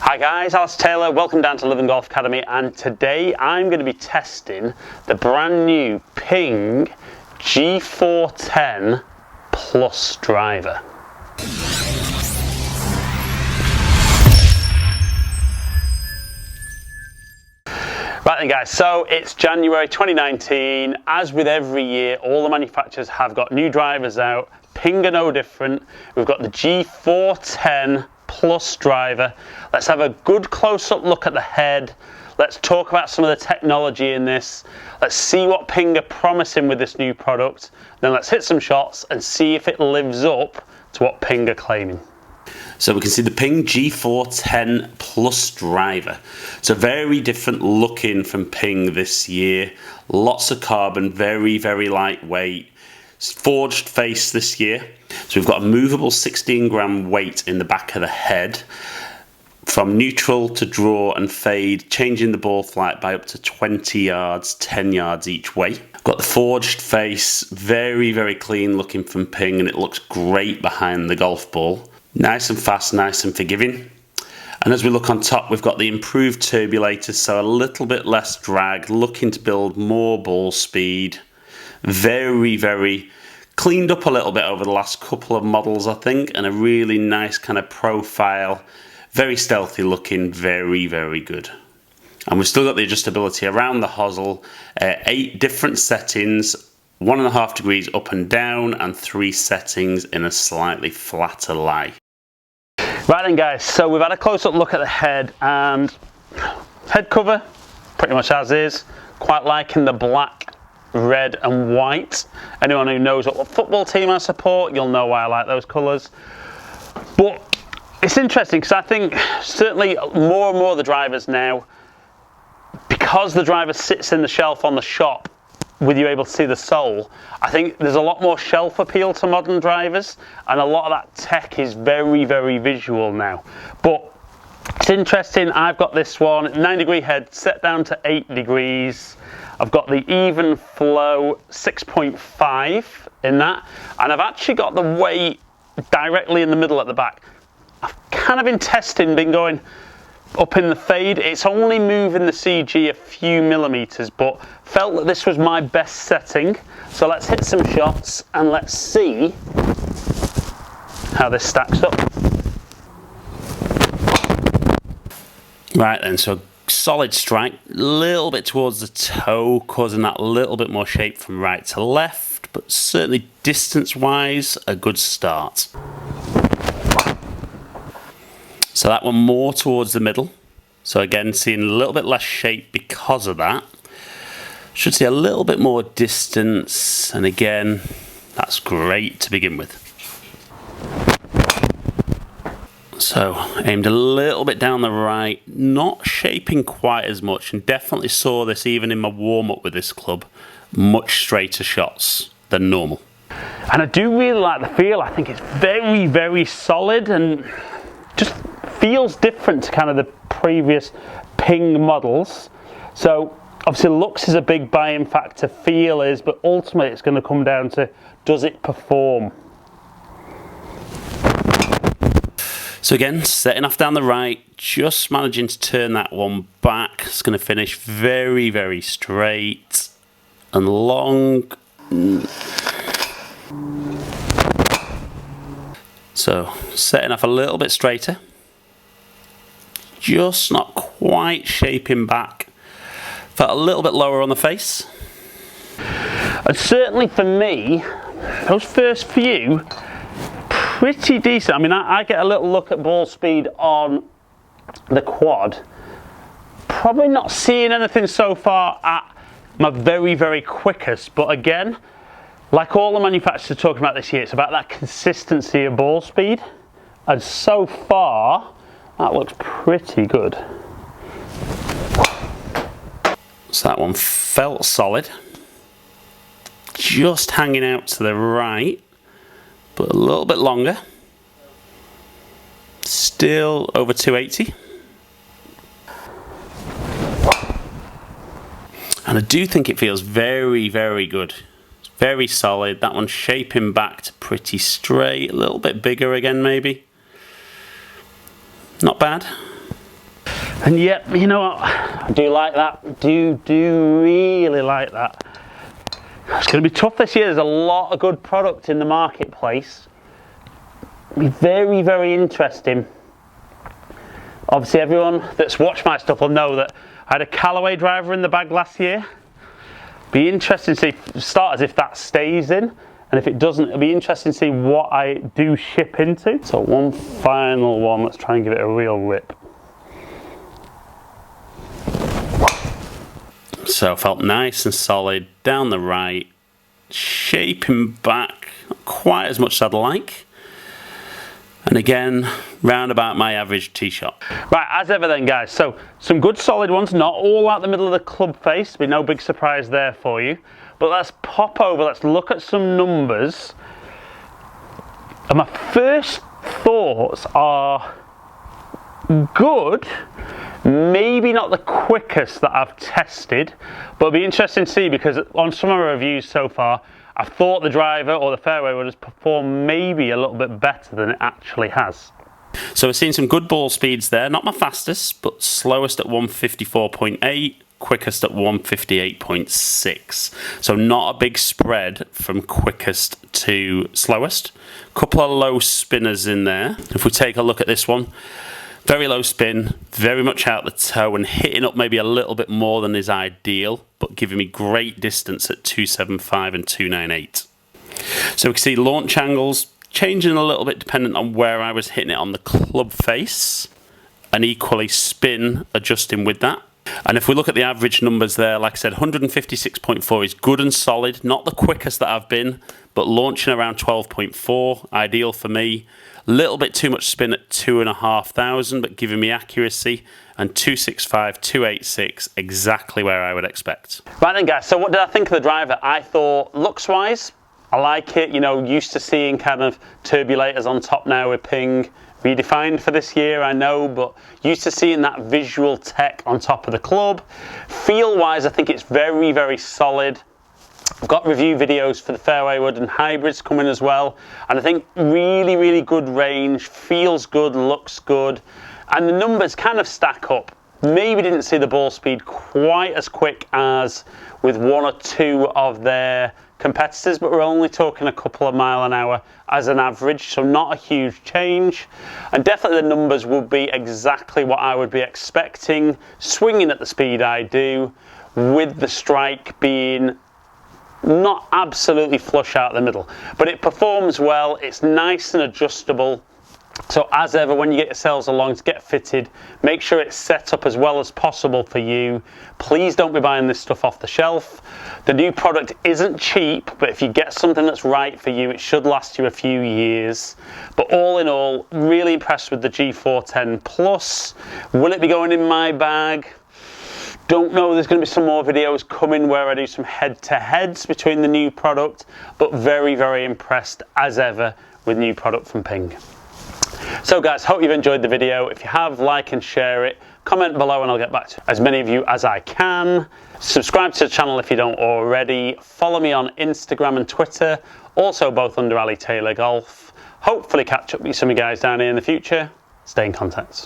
Hi guys, Alice Taylor, welcome down to Living Golf Academy, and today I'm going to be testing the brand new Ping G410 Plus driver. Right then guys, so it's January 2019. As with every year, all the manufacturers have got new drivers out. Ping are no different. We've got the G410 Plus driver. Let's have a good close-up look at the head. Let's talk about some of the technology in this. Let's see what Ping are promising with this new product. Then let's hit some shots and see if it lives up to what Ping are claiming. So we can see the Ping G410 Plus driver. It's a very different looking from Ping this year. Lots of carbon, very lightweight. It's forged face this year. So we've got a movable 16 gram weight in the back of the head. From neutral to draw and fade, changing the ball flight by up to 20 yards, 10 yards each way. Got the forged face, very clean looking from Ping, and it looks great behind the golf ball. Nice and fast, nice and forgiving. And as we look on top, we've got the improved turbulators, so a little bit less drag, looking to build more ball speed. Very cleaned up a little bit over the last couple of models, I think, and a really nice kind of profile. Very stealthy looking, very good. And we've still got the adjustability around the hosel, 8 different settings, 1.5 degrees up and down, and 3 settings in a slightly flatter lie. Right then guys, so we've had a close-up look at the head, and head cover pretty much as is. Quite liking the black, red and white. Anyone who knows what football team I support, you'll know why I like those colours. But it's interesting because I think certainly more and more of the drivers now, because the driver sits in the shelf on the shop with you able to see the sole, I think there's a lot more shelf appeal to modern drivers, and a lot of that tech is very visual now. But it's interesting, I've got this one, 9-degree head set down to 8 degrees. I've got the even flow 6.5 in that, and I've actually got the weight directly in the middle at the back. I've kind of in testing been going up in the fade. It's only moving the CG a few millimeters, but felt that this was my best setting. So let's hit some shots and let's see how this stacks up. Right then, so solid strike, a little bit towards the toe, causing that little bit more shape from right to left, but certainly distance-wise, a good start. So that one more towards the middle. So again, seeing a little bit less shape because of that. Should see a little bit more distance, and again, that's great to begin with. So aimed a little bit down the right, not shaping quite as much, and definitely saw this even in my warm-up with this club, much straighter shots than normal. And I do really like the feel. I think it's very solid and just feels different to kind of the previous Ping models. So obviously looks is a big buy-in factor, feel is, but ultimately it's going to come down to, does it perform? So again, setting off down the right, just managing to turn that one back. It's going to finish very straight and long. So setting off a little bit straighter. Just not quite shaping back. Felt a little bit lower on the face. And certainly for me, those first few, pretty decent. I mean, I get a little look at ball speed on the quad. Probably not seeing anything so far at my very quickest, but again, like all the manufacturers are talking about this year, it's about that consistency of ball speed. And so far, that looks pretty good. So that one felt solid. Just hanging out to the right, but a little bit longer. Still over 280. And I do think it feels very good. It's very solid. That one's shaping back to pretty straight. A little bit bigger again maybe. Not bad. And yet, you know what, I do like that, do really like that. It's going to be tough this year. There's a lot of good product in the marketplace. It'll be very, very interesting. Obviously, everyone that's watched my stuff will know that I had a Callaway driver in the bag last year. Be interesting to see, starters, if that stays in, and if it doesn't, it'll be interesting to see what I do ship into. So one final one, let's try and give it a real rip. So felt nice and solid down the right, shaping back not quite as much as I'd like. And again, round about my average tee shot. Right, as ever then guys, so some good solid ones, not all out the middle of the club face, be no big surprise there for you. But let's pop over, let's look at some numbers. And my first thoughts are good, maybe not the quickest that I've tested, but it'll be interesting to see, because on some of my reviews so far, I thought the driver or the fairway would have performed maybe a little bit better than it actually has. So we're seeing some good ball speeds there, not my fastest, but slowest at 154.8, quickest at 158.6. So not a big spread from quickest to slowest. Couple of low spinners in there. If we take a look at this one, very low spin, very much out the toe and hitting up maybe a little bit more than is ideal, but giving me great distance at 275 and 298. So we can see launch angles changing a little bit dependent on where I was hitting it on the club face, and equally spin adjusting with that. And if we look at the average numbers there, like I said, 156.4 is good and solid, not the quickest that I've been, but launching around 12.4, ideal for me. A little bit too much spin at 2,500, but giving me accuracy, and 265, 286, exactly where I would expect. Right then guys, so what did I think of the driver? I thought looks-wise, I like it, you know, used to seeing kind of turbulators on top now with Ping. Redefined for this year, I know, but used to seeing that visual tech on top of the club. Feel-wise, I think it's very, very solid. I've got review videos for the fairway wood and hybrids coming as well, and I think really, really good range, feels good, looks good, and the numbers kind of stack up. Maybe didn't see the ball speed quite as quick as with one or two of their competitors, but we're only talking a couple of miles an hour as an average, so not a huge change. And definitely the numbers will be exactly what I would be expecting, swinging at the speed I do, with the strike being not absolutely flush out the middle, but it performs well, it's nice and adjustable. So as ever, when you get yourselves along to get fitted, make sure it's set up as well as possible for you. Please don't be buying this stuff off the shelf. The new product isn't cheap, but if you get something that's right for you, it should last you a few years. But all in all, really impressed with the G410 Plus. Will it be going in my bag? Don't know, there's going to be some more videos coming where I do some head-to-heads between the new product, but very, very impressed as ever with new product from Ping. So guys, hope you've enjoyed the video. If you have, like and share it. Comment below and I'll get back to as many of you as I can. Subscribe to the channel if you don't already. Follow me on Instagram and Twitter, also both under Ali Taylor Golf. Hopefully catch up with some of you guys down here in the future. Stay in contact.